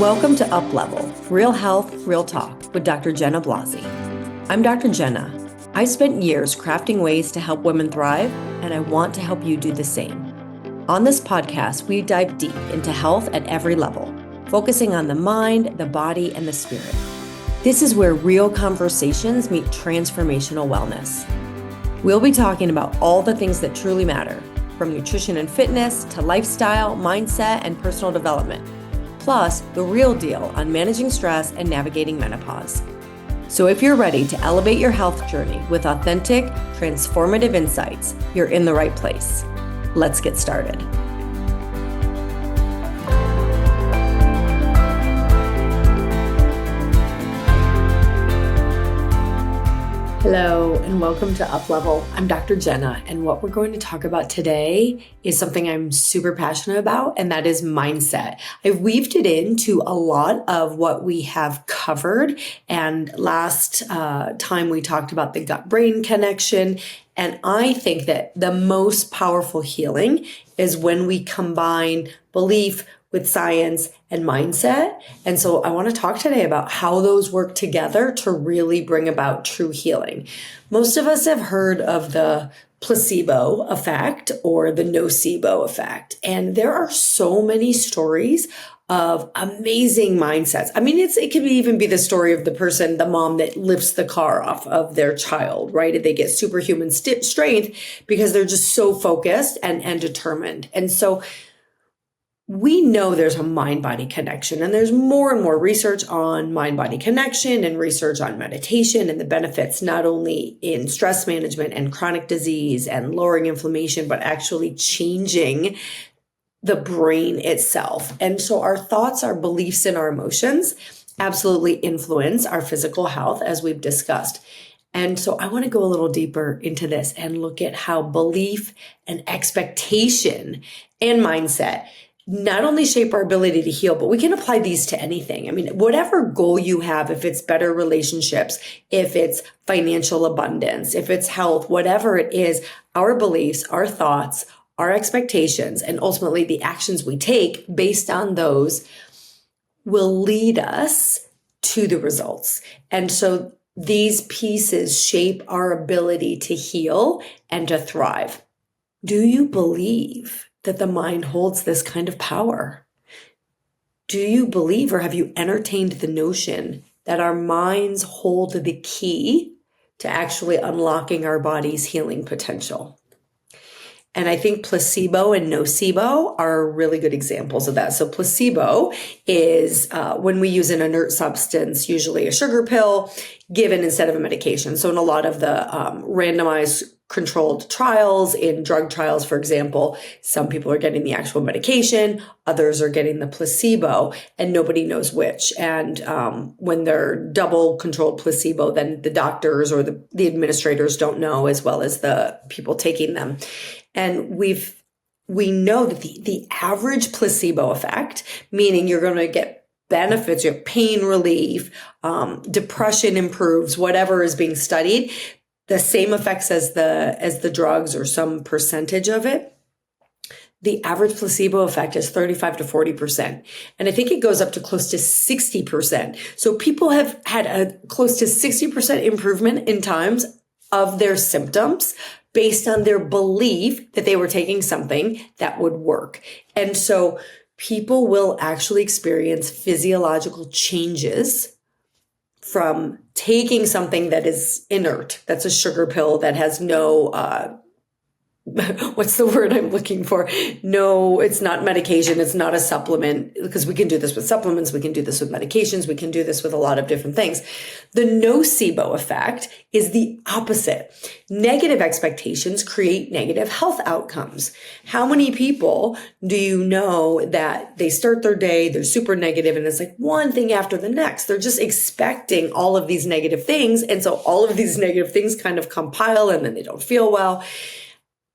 Welcome to Up Level, Real Health, Real Talk with Dr. Jenna Blasi. I'm Dr. Jenna. I spent years crafting ways to help women thrive, and I want to help you do the same. On this podcast, we dive deep into health at every level, focusing on the mind, the body, and the spirit. This is where real conversations meet transformational wellness. We'll be talking about all the things that truly matter, from nutrition and fitness to lifestyle, mindset, and personal development. Plus, the real deal on managing stress and navigating menopause. So if you're ready to elevate your health journey with authentic, transformative insights, you're in the right place. Let's get started. Hello, and welcome to Up Level. I'm Dr. Jenna, and what we're going to talk about today is something I'm super passionate about, and that is mindset. I've weaved it into a lot of what we have covered, and last time we talked about the gut-brain connection, and I think that the most powerful healing is when we combine belief with science and mindset. And so I want to talk today about how those work together to really bring about true healing. Most of us have heard of the placebo effect or the nocebo effect. And there are so many stories of amazing mindsets. I mean, it could even be the story of the mom that lifts the car off of their child, right? They get superhuman strength because they're just so focused and determined. And so we know there's a mind-body connection, and there's more and more research on mind-body connection and research on meditation and the benefits not only in stress management and chronic disease and lowering inflammation, but actually changing the brain itself. And so our thoughts, our beliefs, and our emotions absolutely influence our physical health, as we've discussed. And so I want to go a little deeper into this and look at how belief and expectation and mindset not only shape our ability to heal, but we can apply these to anything. I mean, whatever goal you have, if it's better relationships, if it's financial abundance, if it's health, whatever it is, our beliefs, our thoughts, our expectations, and ultimately the actions we take based on those will lead us to the results. And so these pieces shape our ability to heal and to thrive. Do you believe that the mind holds this kind of power? Do you believe, or have you entertained the notion that our minds hold the key to actually unlocking our body's healing potential? And I think placebo and nocebo are really good examples of that. So placebo is when we use an inert substance, usually a sugar pill, given instead of a medication. So in a lot of the randomized controlled trials, in drug trials, for example, some people are getting the actual medication, others are getting the placebo, and nobody knows which. And when they're double controlled placebo, then the doctors or the administrators don't know, as well as the people taking them. And we know that the average placebo effect, meaning you're going to get benefits, you have pain relief, depression improves, whatever is being studied, the same effects as the drugs or some percentage of it. The average placebo effect is 35 to 40%. And I think it goes up to close to 60%. So people have had a close to 60% improvement in times of their symptoms based on their belief that they were taking something that would work. And so people will actually experience physiological changes from taking something that is inert, that's a sugar pill that has no, what's the word I'm looking for? No, it's not medication. It's not a supplement, because we can do this with supplements. We can do this with medications. We can do this with a lot of different things. The nocebo effect is the opposite. Negative expectations create negative health outcomes. How many people do you know that they start their day, they're super negative, and it's like one thing after the next? They're just expecting all of these negative things. And so all of these negative things kind of compile, and then they don't feel well.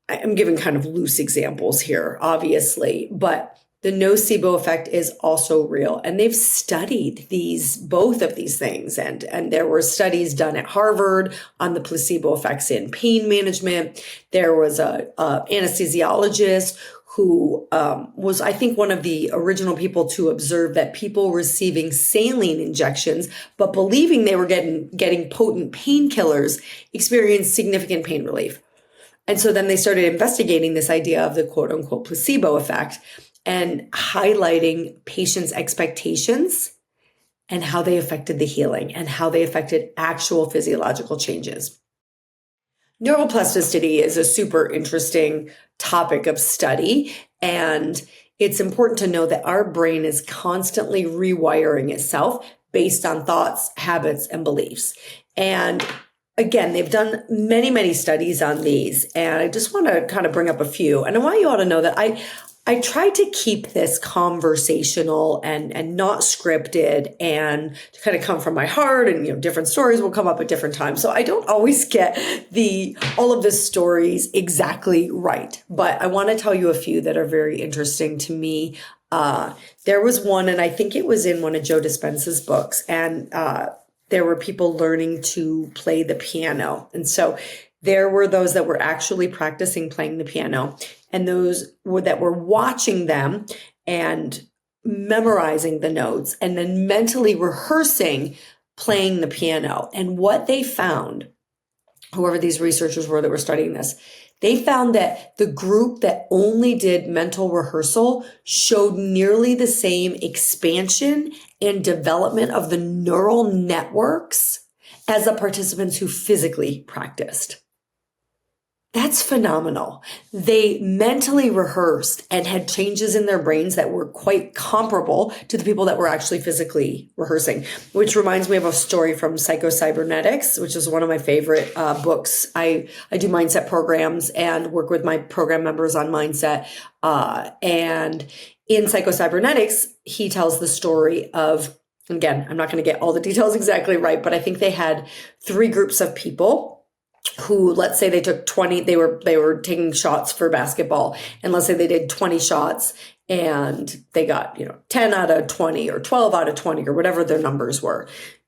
I'm giving kind of loose examples here, obviously, but the nocebo effect is also real. And they've studied both of these things. And there were studies done at Harvard on the placebo effects in pain management. There was a anesthesiologist who was, I think, one of the original people to observe that people receiving saline injections, but believing they were getting potent painkillers, experienced significant pain relief. And so then they started investigating this idea of the quote unquote placebo effect and highlighting patients' expectations and how they affected the healing and how they affected actual physiological changes. Neuroplasticity is a super interesting topic of study, and it's important to know that our brain is constantly rewiring itself based on thoughts, habits, and beliefs. And again, they've done many, many studies on these, and I just want to kind of bring up a few. And I want you all to know that I try to keep this conversational and not scripted and to kind of come from my heart, and different stories will come up at different times. So I don't always get all of the stories exactly right, but I want to tell you a few that are very interesting to me. There was one, and I think it was in one of Joe Dispenza's books, and there were people learning to play the piano. And so there were those that were actually practicing playing the piano, and those that were watching them and memorizing the notes and then mentally rehearsing playing the piano. And what they found, whoever these researchers were that were studying this, they found that the group that only did mental rehearsal showed nearly the same expansion and development of the neural networks as the participants who physically practiced. That's phenomenal. They mentally rehearsed and had changes in their brains that were quite comparable to the people that were actually physically rehearsing, which reminds me of a story from Psycho-Cybernetics, which is one of my favorite books. I do mindset programs and work with my program members on mindset. And in Psycho-Cybernetics, he tells the story of, again, I'm not going to get all the details exactly right, but I think they had 3 groups of people who, let's say they took 20, they were taking shots for basketball, and let's say they did 20 shots and they got, 10 out of 20 or 12 out of 20 or whatever their numbers were.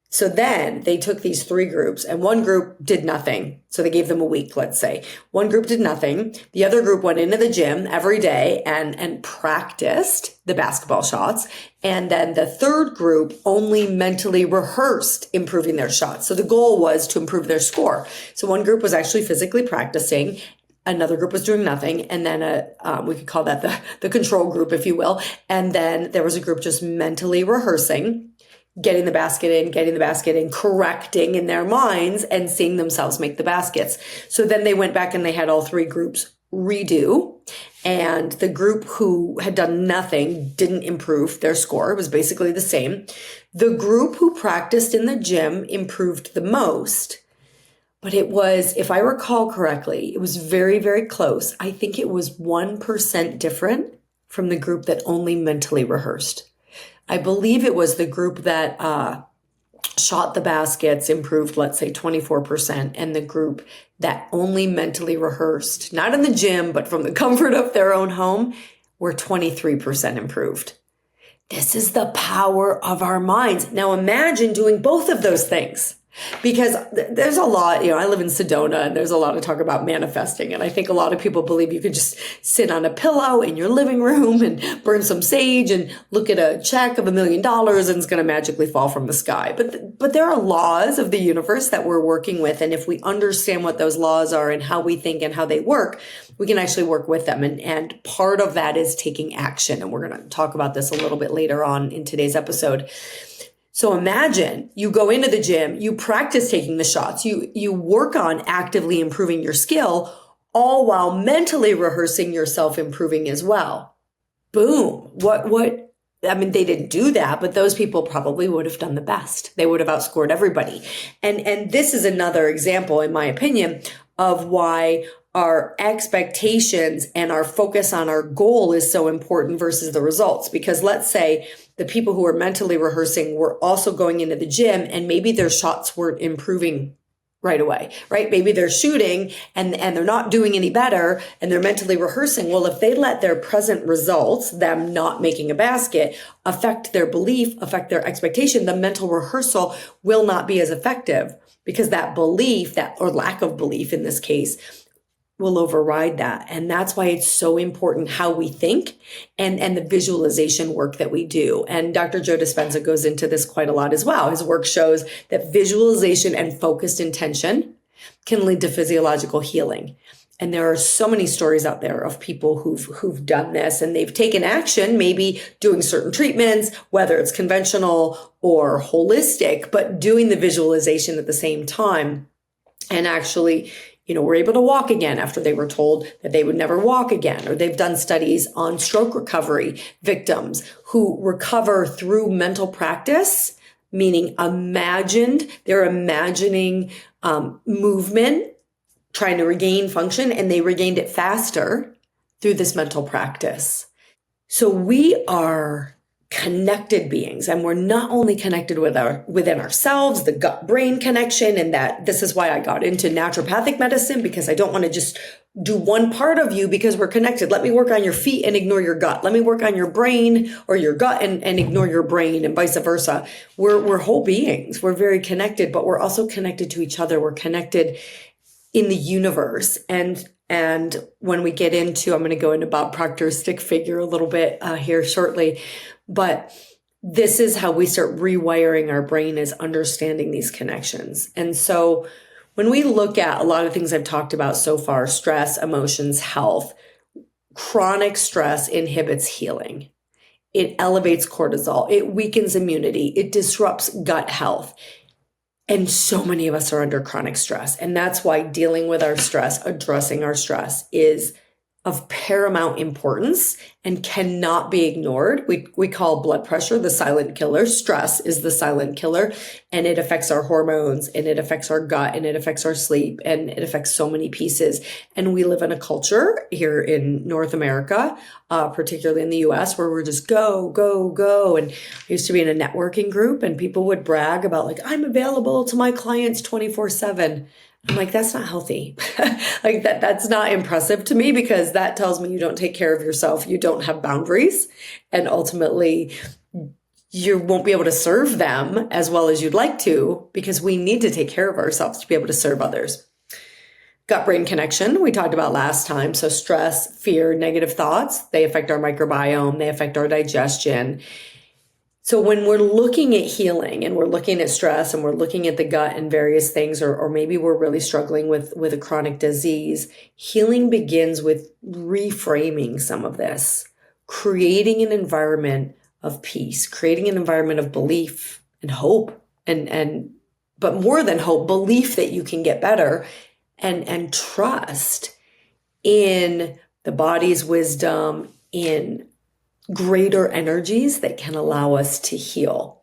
So then they took these 3 groups, and one group did nothing. So they gave them a week, let's say. One group did nothing. The other group went into the gym every day and practiced the basketball shots. And then the third group only mentally rehearsed improving their shots. So the goal was to improve their score. So one group was actually physically practicing. Another group was doing nothing. And then we could call that the control group, if you will. And then there was a group just mentally rehearsing, getting the basket in, correcting in their minds and seeing themselves make the baskets. So then they went back and they had all 3 groups redo. And the group who had done nothing didn't improve their score. It was basically the same. The group who practiced in the gym improved the most. But it was, if I recall correctly, it was very, very close. I think it was 1% different from the group that only mentally rehearsed. I believe it was the group that shot the baskets improved, let's say 24%, and the group that only mentally rehearsed, not in the gym, but from the comfort of their own home, were 23% improved. This is the power of our minds. Now imagine doing both of those things. Because there's a lot, I live in Sedona, and there's a lot of talk about manifesting. And I think a lot of people believe you could just sit on a pillow in your living room and burn some sage and look at a check of $1 million and it's going to magically fall from the sky. But there are laws of the universe that we're working with. And if we understand what those laws are and how we think and how they work, we can actually work with them. And part of that is taking action. And we're going to talk about this a little bit later on in today's episode. So imagine you go into the gym, you practice taking the shots, you work on actively improving your skill, all while mentally rehearsing yourself improving as well. Boom. They didn't do that, but those people probably would have done the best. They would have outscored everybody. And this is another example, in my opinion, of why our expectations and our focus on our goal is so important versus the results. Because let's say the people who are mentally rehearsing were also going into the gym and maybe their shots weren't improving right away, right? Maybe they're shooting and they're not doing any better and they're mentally rehearsing. Well, if they let their present results, them not making a basket, affect their belief, affect their expectation, the mental rehearsal will not be as effective because that belief, or lack of belief in this case, will override that. And that's why it's so important how we think and the visualization work that we do. And Dr. Joe Dispenza goes into this quite a lot as well. His work shows that visualization and focused intention can lead to physiological healing. And there are so many stories out there of people who've done this, and they've taken action, maybe doing certain treatments, whether it's conventional or holistic, but doing the visualization at the same time. And actually, were able to walk again after they were told that they would never walk again. Or they've done studies on stroke recovery victims who recover through mental practice, meaning they're imagining movement, trying to regain function, and they regained it faster through this mental practice. So we are connected beings, and we're not only connected within ourselves, the gut-brain connection, and that this is why I got into naturopathic medicine, because I don't want to just do one part of you because we're connected. Let me work on your feet and ignore your gut. Let me work on your brain or your gut and ignore your brain, and vice versa. We're whole beings. We're very connected, but we're also connected to each other. We're connected in the universe. And when we get into, I'm going to go into Bob Proctor's stick figure a little bit here shortly, but this is how we start rewiring our brain, is understanding these connections. And so when we look at a lot of things I've talked about so far, stress, emotions, health, chronic stress inhibits healing. It elevates cortisol. It weakens immunity. It disrupts gut health. And so many of us are under chronic stress. And that's why dealing with our stress, addressing our stress, is of paramount importance and cannot be ignored. We call blood pressure the silent killer. Stress is the silent killer, and it affects our hormones, and it affects our gut, and it affects our sleep, and it affects so many pieces. And we live in a culture here in North America, particularly in the US, where we're just go, go, go. And I used to be in a networking group, and people would brag about, like, I'm available to my clients 24/7. I'm like, that's not healthy. Like that's not impressive to me, because that tells me you don't take care of yourself. You don't have boundaries, and ultimately you won't be able to serve them as well as you'd like to, because we need to take care of ourselves to be able to serve others. Gut-brain connection, we talked about last time. So stress, fear, negative thoughts, they affect our microbiome, they affect our digestion. So when we're looking at healing, and we're looking at stress, and we're looking at the gut and various things, or maybe we're really struggling with a chronic disease, healing begins with reframing some of this, creating an environment of peace, creating an environment of belief and hope, but more than hope, belief that you can get better, and trust in the body's wisdom, in greater energies that can allow us to heal.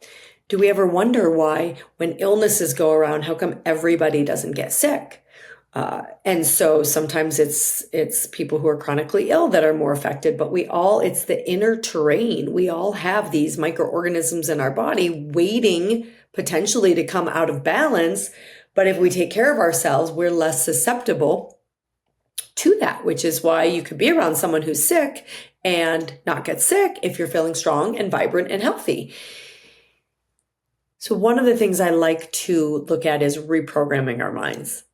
Do we ever wonder why, when illnesses go around, how come everybody doesn't get sick? And so sometimes it's people who are chronically ill that are more affected, but it's the inner terrain. We all have these microorganisms in our body waiting potentially to come out of balance. But if we take care of ourselves, we're less susceptible to that, which is why you could be around someone who's sick and not get sick if you're feeling strong and vibrant and healthy. So one of the things I like to look at is reprogramming our minds.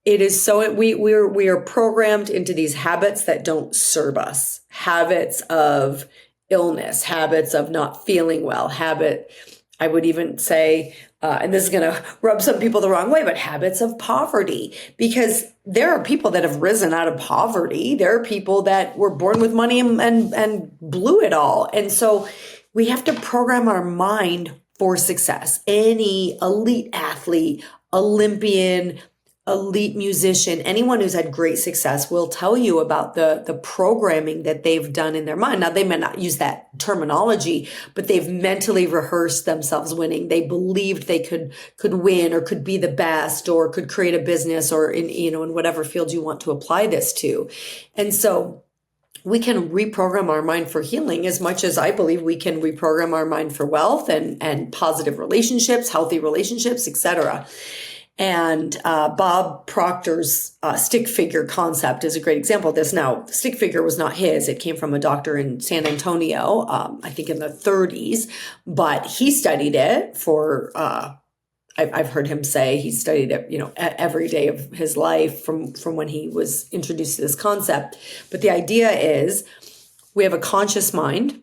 It is so we are programmed into these habits that don't serve us, habits of illness, habits of not feeling well, I would even say, and this is going to rub some people the wrong way, but habits of poverty, because there are people that have risen out of poverty. There are people that were born with money and blew it all. And so we have to program our mind for success. Any elite athlete, Olympian, elite musician, anyone who's had great success will tell you about the programming that they've done in their mind. Now, they may not use that terminology, but they've mentally rehearsed themselves winning. They believed they could win, or could be the best, or could create a business, or in whatever field you want to apply this to. And so we can reprogram our mind for healing as much as I believe we can reprogram our mind for wealth and positive relationships, healthy relationships, etc. And Bob Proctor's stick figure concept is a great example of this. Now, the stick figure was not his. It came from a doctor in San Antonio, I think in the 30s, but he studied it for I've heard him say he studied it, every day of his life from when he was introduced to this concept. But the idea is we have a conscious mind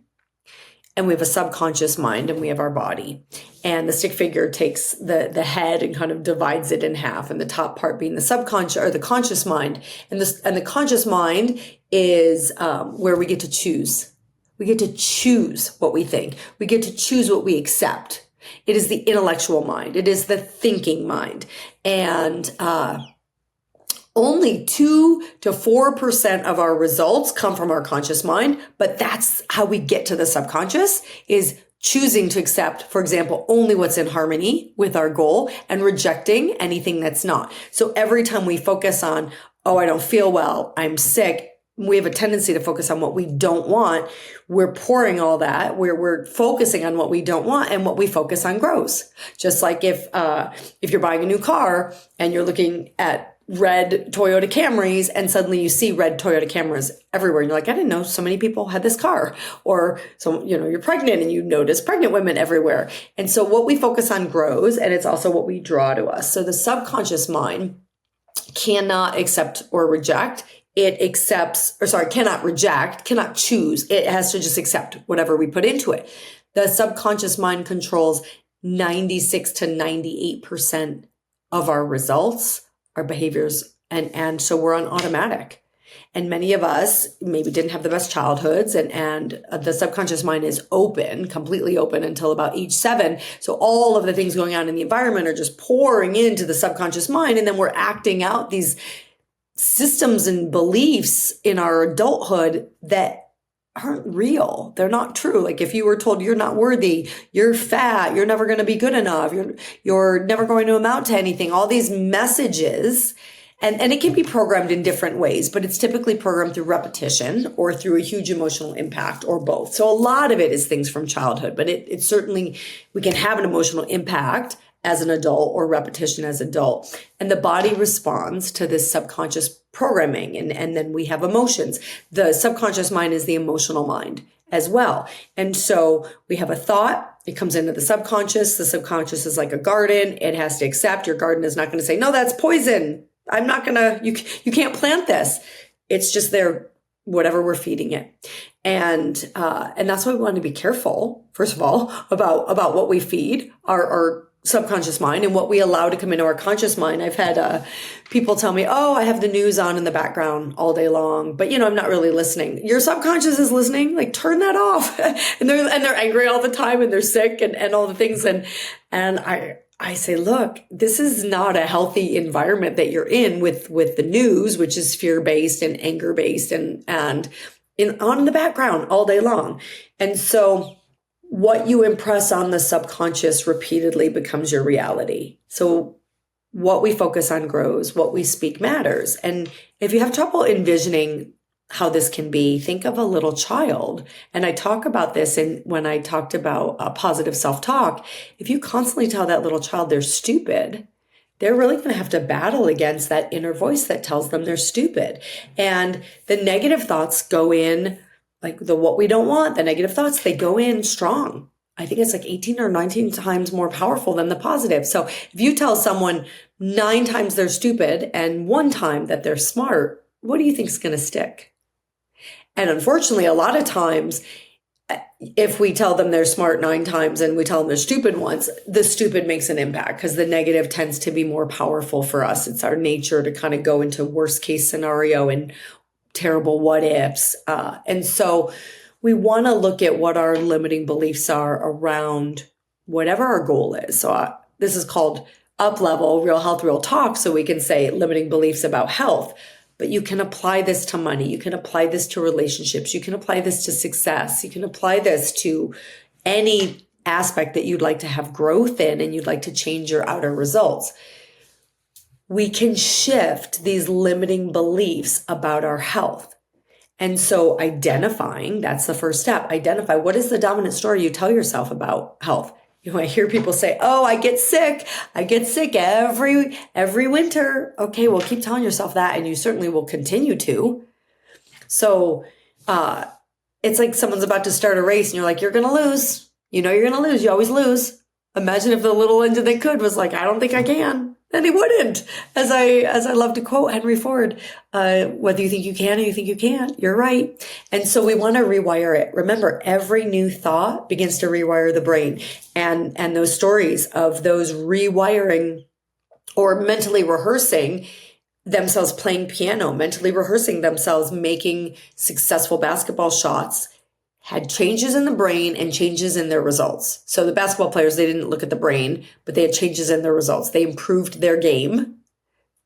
and we have a subconscious mind and we have our body. And the stick figure takes the head and kind of divides it in half, and the top part being the subconscious or the conscious mind. And the conscious mind is where we get to choose. We get to choose what we think. We get to choose what we accept. It is the intellectual mind. It is the thinking mind. And only 2 to 4% of our results come from our conscious mind, but that's how we get to the subconscious, is choosing to accept, for example, only what's in harmony with our goal and rejecting anything that's not. So every time we focus on, oh, I don't feel well, I'm sick, we have a tendency to focus on what we don't want. We're pouring all that. We're focusing on what we don't want, and what we focus on grows. Just like if you're buying a new car and you're looking at red Toyota Camrys and suddenly you see red Toyota Camrys everywhere and you're like, I didn't know so many people had this car. Or so, you're pregnant and you notice pregnant women everywhere. And so what we focus on grows, and it's also what we draw to us. So the subconscious mind cannot accept or reject. Cannot reject, cannot choose. It has to just accept whatever we put into it. The subconscious mind controls 96 to 98% of our results, our behaviors, and so we're on automatic. And many of us maybe didn't have the best childhoods, and the subconscious mind is open, completely open until about age 7. So all of the things going on in the environment are just pouring into the subconscious mind, and then we're acting out these systems and beliefs in our adulthood that aren't real. They're not true. Like if you were told you're not worthy, you're fat, you're never going to be good enough, you're never going to amount to anything, all these messages. And it can be programmed in different ways, but it's typically programmed through repetition or through a huge emotional impact, or both. So a lot of it is things from childhood, but it certainly, we can have an emotional impact as an adult or repetition as adult. And the body responds to this subconscious programming. And then we have emotions. The subconscious mind is the emotional mind as well. And so we have a thought, it comes into the subconscious. The subconscious is like a garden. It has to accept. Your garden is not going to say, no, that's poison. I'm not going to, you can't plant this. It's just there, whatever we're feeding it. And that's why we want to be careful, first of all, about what we feed our subconscious mind and what we allow to come into our conscious mind. I've had people tell me, oh, I have the news on in the background all day long, but I'm not really listening. Your subconscious is listening. Like, turn that off. and they're angry all the time, and they're sick and all the things. And I say, look, this is not a healthy environment that you're in with the news, which is fear-based and anger-based and on in the background all day long. And so what you impress on the subconscious repeatedly becomes your reality. So what we focus on grows, what we speak matters. And if you have trouble envisioning how this can be, think of a little child. And I talk about this when I talked about positive self-talk. If you constantly tell that little child they're stupid, they're really going to have to battle against that inner voice that tells them they're stupid. And the negative thoughts go in, like what we don't want, the negative thoughts, they go in strong. I think it's like 18 or 19 times more powerful than the positive. So if you tell someone 9 times they're stupid and 1 time that they're smart, what do you think is going to stick? And unfortunately, a lot of times, if we tell them they're smart 9 times and we tell them they're stupid once, the stupid makes an impact because the negative tends to be more powerful for us. It's our nature to kind of go into worst case scenario and terrible what ifs. And so we want to look at what our limiting beliefs are around whatever our goal is. So this is called up level, real health, real talk. So we can say limiting beliefs about health, but you can apply this to money. You can apply this to relationships. You can apply this to success. You can apply this to any aspect that you'd like to have growth in and you'd like to change your outer results. We can shift these limiting beliefs about our health. And so identifying, that's the first step. Identify what is the dominant story you tell yourself about health. I hear people say, oh, I get sick every winter. Okay, well, keep telling yourself that, and you certainly will continue to. So it's like someone's about to start a race, and you're like, you're going to lose. You're going to lose. You always lose. Imagine if the little engine that could was like, I don't think I can. And he wouldn't. As I love to quote Henry Ford, whether you think you can or you think you can't, you're right. And so we want to rewire it. Remember, every new thought begins to rewire the brain. And those stories of those rewiring or mentally rehearsing themselves playing piano, mentally rehearsing themselves making successful basketball shots, had changes in the brain and changes in their results. So the basketball players, they didn't look at the brain, but they had changes in their results. They improved their game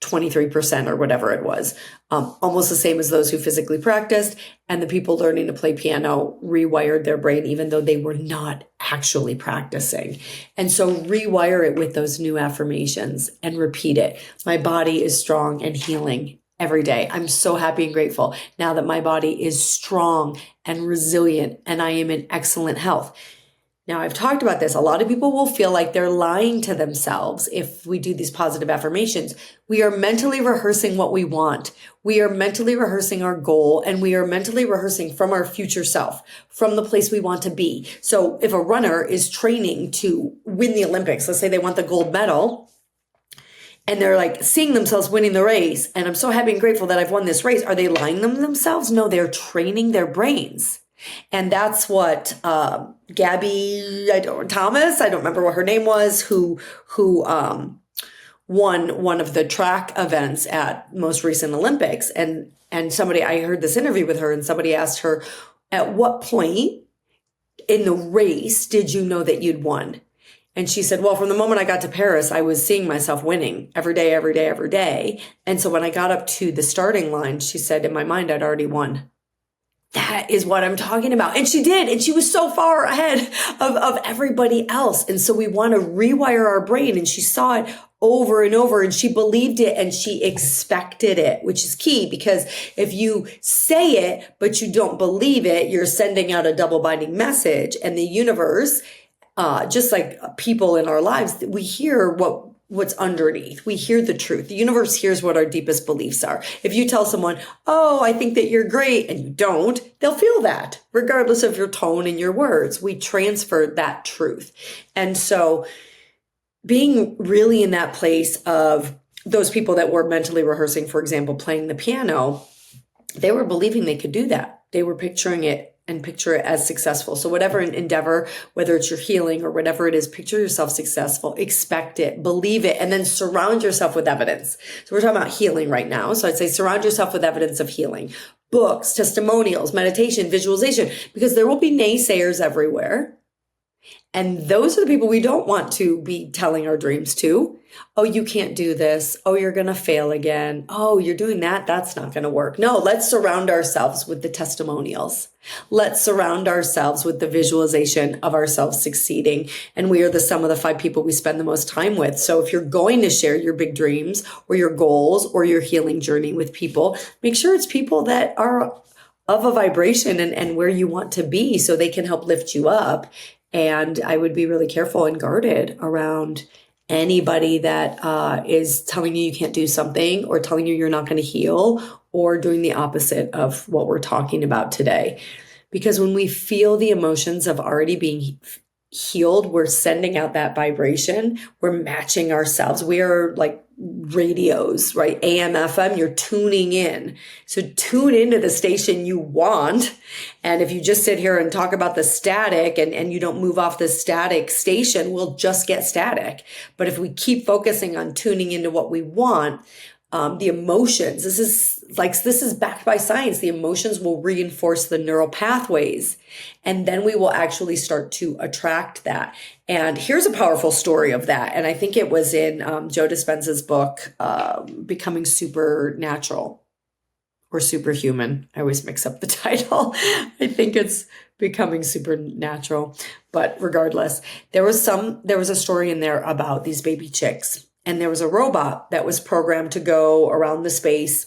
23% or whatever it was, almost the same as those who physically practiced. And the people learning to play piano rewired their brain, even though they were not actually practicing. And so rewire it with those new affirmations and repeat it. My body is strong and healing every day. I'm so happy and grateful now that my body is strong and resilient and I am in excellent health. Now, I've talked about this. A lot of people will feel like they're lying to themselves if we do these positive affirmations. We are mentally rehearsing what we want. We are mentally rehearsing our goal, and we are mentally rehearsing from our future self, from the place we want to be. So if a runner is training to win the Olympics, let's say they want the gold medal, and they're like seeing themselves winning the race, and I'm so happy and grateful that I've won this race. Are they lying to themselves? No, they're training their brains. And that's what Gabby Thomas, I don't remember what her name was, who won one of the track events at most recent Olympics. And somebody, I heard this interview with her, and somebody asked her, at what point in the race did you know that you'd won? And she said, well, from the moment I got to Paris, I was seeing myself winning every day, every day, every day. And so when I got up to the starting line, she said, in my mind, I'd already won. That is what I'm talking about. And she did. And she was so far ahead of everybody else. And so we want to rewire our brain. And she saw it over and over, and she believed it and she expected it, which is key, because if you say it, but you don't believe it, you're sending out a double binding message. And the universe, just like people in our lives, we hear what's underneath. We hear the truth. The universe hears what our deepest beliefs are. If you tell someone, oh, I think that you're great, and you don't, they'll feel that regardless of your tone and your words. We transfer that truth. And so being really in that place of those people that were mentally rehearsing, for example, playing the piano, they were believing they could do that. They were picturing it and picture it as successful. So whatever endeavor, whether it's your healing or whatever it is, picture yourself successful, expect it, believe it, and then surround yourself with evidence. So we're talking about healing right now. So I'd say surround yourself with evidence of healing. Books, testimonials, meditation, visualization, because there will be naysayers everywhere. And those are the people we don't want to be telling our dreams to. Oh, you can't do this. Oh, you're going to fail again. Oh, you're doing that. That's not going to work. No, let's surround ourselves with the testimonials. Let's surround ourselves with the visualization of ourselves succeeding. And we are the sum of the 5 people we spend the most time with. So if you're going to share your big dreams or your goals or your healing journey with people, make sure it's people that are of a vibration and where you want to be, so they can help lift you up. And I would be really careful and guarded around anybody that is telling you can't do something, or telling you you're not going to heal, or doing the opposite of what we're talking about today. Because when we feel the emotions of already being healed, we're sending out that vibration. We're matching ourselves. We are like radios, right? AM, FM, you're tuning in. So tune into the station you want. And if you just sit here and talk about the static and you don't move off the static station, we'll just get static. But if we keep focusing on tuning into what we want, the emotions, this is backed by science. The emotions will reinforce the neural pathways, and then we will actually start to attract that. And here's a powerful story of that. And I think it was in Joe Dispenza's book, Becoming Supernatural or Superhuman. I always mix up the title. I think it's Becoming Supernatural. But regardless, there was a story in there about these baby chicks. And there was a robot that was programmed to go around the space,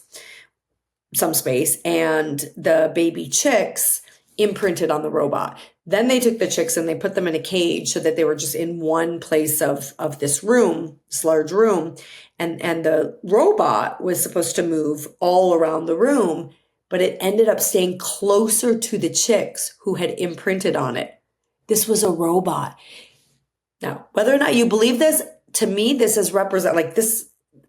some space, and the baby chicks imprinted on the robot. Then they took the chicks and they put them in a cage so that they were just in one place of this room, this large room. And the robot was supposed to move all around the room, but it ended up staying closer to the chicks who had imprinted on it. This was a robot. Now, whether or not you believe this, to me, this is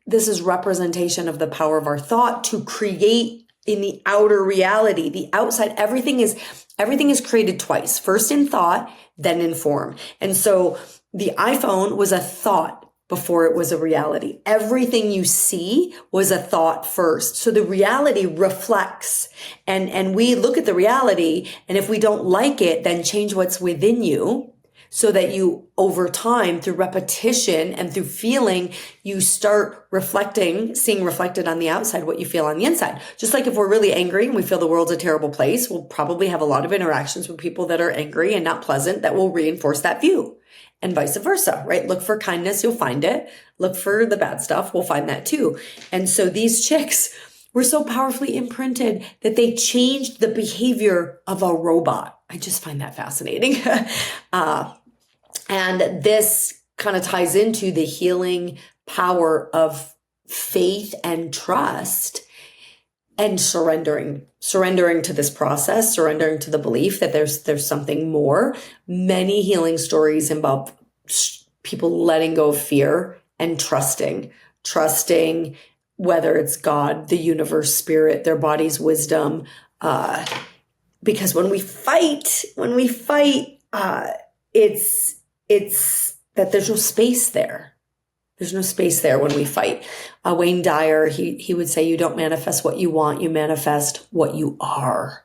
this is representation of the power of our thought to create in the outer reality. The outside, everything is created twice. First in thought, then in form. And so the iPhone was a thought before it was a reality. Everything you see was a thought first. So the reality reflects, and we look at the reality, and if we don't like it, then change what's within you so that you, over time, through repetition and through feeling, you start seeing reflected on the outside what you feel on the inside. Just like if we're really angry and we feel the world's a terrible place, we'll probably have a lot of interactions with people that are angry and not pleasant that will reinforce that view. And vice versa, right? Look for kindness, you'll find it. Look for the bad stuff, we'll find that too. And so these chicks were so powerfully imprinted that they changed the behavior of a robot. I just find that fascinating. And this kind of ties into the healing power of faith and trust and surrendering to this process, surrendering to the belief that there's something more. Many healing stories involve people letting go of fear and trusting, whether it's God, the universe, spirit, their body's wisdom. Because when we fight, it's that there's no space there. There's no space there when we fight. Wayne Dyer, he would say, you don't manifest what you want, you manifest what you are.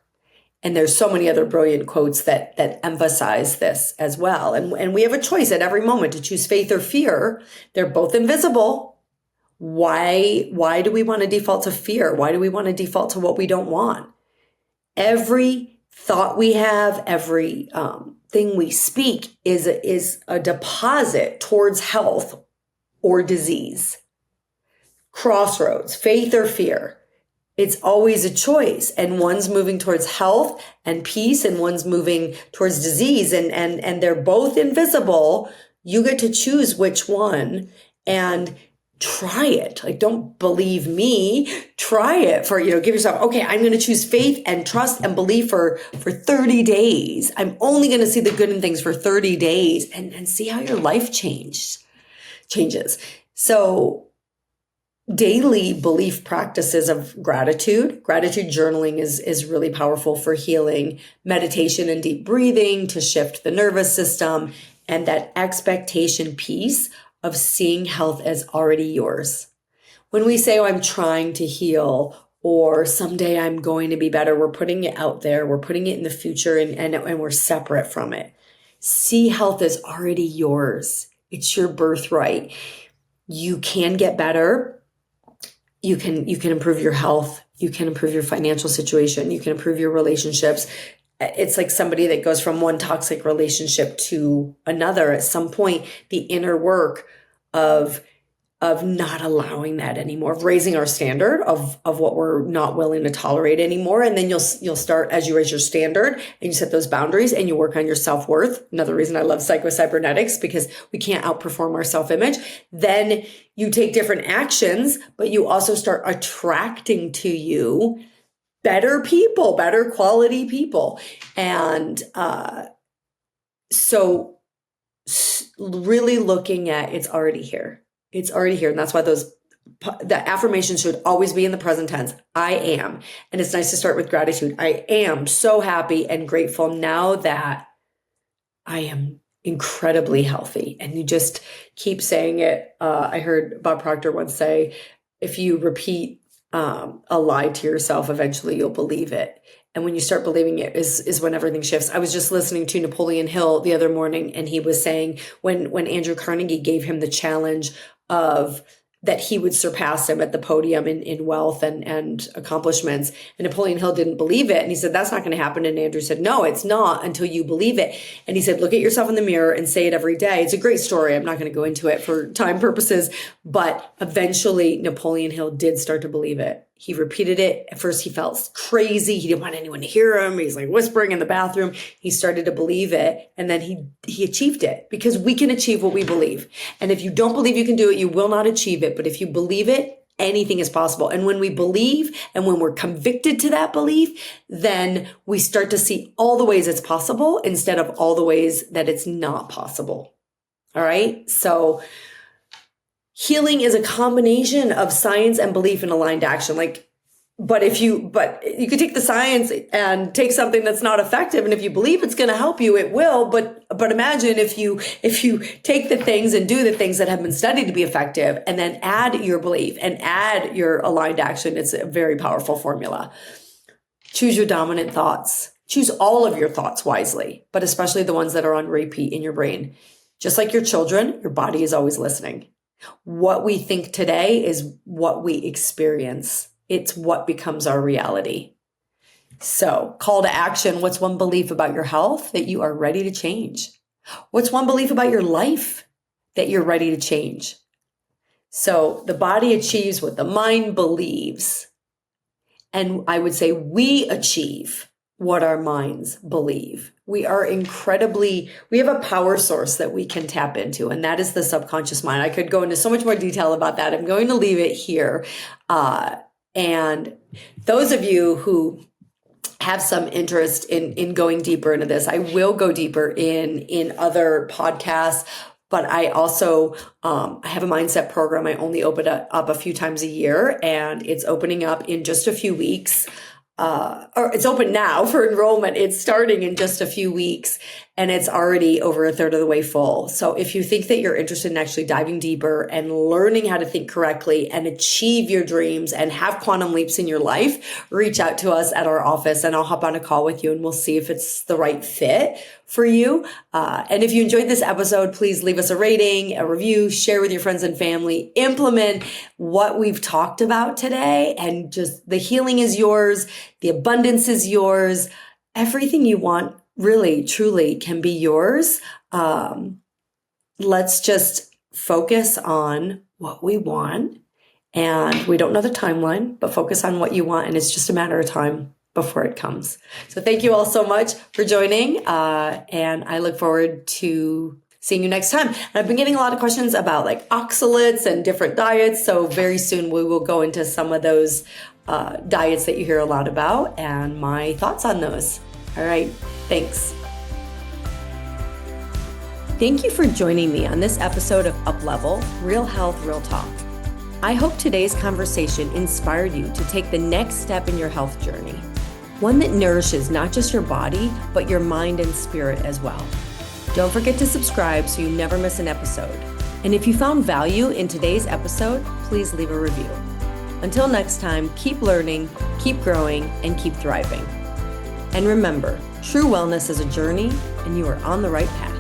And there's so many other brilliant quotes that emphasize this as well. And we have a choice at every moment to choose faith or fear. They're both invisible. Why do we want to default to fear? Why do we want to default to what we don't want? Every thought we have, every thing we speak is a deposit towards health or disease. Crossroads, faith or fear. It's always a choice, and one's moving towards health and peace, and one's moving towards disease, and they're both invisible. You get to choose which one and try it. Like, don't believe me. Try it for, give yourself, okay, I'm going to choose faith and trust and believe for 30 days. I'm only going to see the good in things for 30 days and see how your life changes. So daily belief practices of gratitude journaling is really powerful for healing, meditation and deep breathing to shift the nervous system, and that expectation piece of seeing health as already yours. When we say, oh, I'm trying to heal, or someday I'm going to be better, we're putting it out there, we're putting it in the future, and we're separate from it. See health as already yours. It's your birthright. You can get better. You can improve your health. You can improve your financial situation. You can improve your relationships. It's like somebody that goes from one toxic relationship to another. At some point, the inner work of not allowing that anymore, of raising our standard of what we're not willing to tolerate anymore. And then you'll start, as you raise your standard and you set those boundaries and you work on your self-worth. Another reason I love psychocybernetics, because we can't outperform our self-image. Then you take different actions, but you also start attracting to you better people, better quality people. And so really looking at, it's already here. It's already here. And that's why the affirmations should always be in the present tense. I am. And it's nice to start with gratitude. I am so happy and grateful now that I am incredibly healthy. And you just keep saying it. I heard Bob Proctor once say, if you repeat a lie to yourself, eventually you'll believe it. And when you start believing it is when everything shifts. I was just listening to Napoleon Hill the other morning, and he was saying when Andrew Carnegie gave him the challenge of that he would surpass him at the podium in wealth and accomplishments. And Napoleon Hill didn't believe it. And he said, that's not going to happen. And Andrew said, no, it's not until you believe it. And he said, look at yourself in the mirror and say it every day. It's a great story. I'm not going to go into it for time purposes, but eventually Napoleon Hill did start to believe it. He repeated it. At first he felt crazy. He didn't want anyone to hear him. He's like whispering in the bathroom. He started to believe it. And then he achieved it, because we can achieve what we believe. And if you don't believe you can do it, you will not achieve it. But if you believe it, anything is possible. And when we believe and when we're convicted to that belief, then we start to see all the ways it's possible instead of all the ways that it's not possible. All right. So healing is a combination of science and belief and aligned action. But you could take the science and take something that's not effective. And if you believe it's going to help you, it will. But imagine if you take the things and do the things that have been studied to be effective and then add your belief and add your aligned action. It's a very powerful formula. Choose your dominant thoughts. Choose all of your thoughts wisely, but especially the ones that are on repeat in your brain. Just like your children, your body is always listening. What we think today is what we experience. It's what becomes our reality. So, call to action. What's one belief about your health that you are ready to change? What's one belief about your life that you're ready to change? So, the body achieves what the mind believes. And I would say we achieve what our minds believe. We have a power source that we can tap into, and that is the subconscious mind. I could go into so much more detail about that. I'm going to leave it here. And those of you who have some interest in going deeper into this, I will go deeper in other podcasts. But I also I have a mindset program. I only open it up a few times a year, and it's opening up in just a few weeks. Or it's open now for enrollment. It's starting in just a few weeks, and it's already over a third of the way full. So if you think that you're interested in actually diving deeper and learning how to think correctly and achieve your dreams and have quantum leaps in your life, reach out to us at our office and I'll hop on a call with you and we'll see if it's the right fit for you. And if you enjoyed this episode, please leave us a rating, a review, share with your friends and family, implement what we've talked about today, and just the healing is yours. The abundance is yours. Everything you want really, truly can be yours. Let's just focus on what we want. And we don't know the timeline, but focus on what you want. And it's just a matter of time before it comes. So thank you all so much for joining. And I look forward to seeing you next time. And I've been getting a lot of questions about oxalates and different diets. So very soon we will go into some of those diets that you hear a lot about and my thoughts on those. All right. Thanks. Thank you for joining me on this episode of Up Level, Real Health, Real Talk. I hope today's conversation inspired you to take the next step in your health journey, one that nourishes not just your body, but your mind and spirit as well. Don't forget to subscribe so you never miss an episode. And if you found value in today's episode, please leave a review. Until next time, keep learning, keep growing, and keep thriving. And remember, true wellness is a journey, and you are on the right path.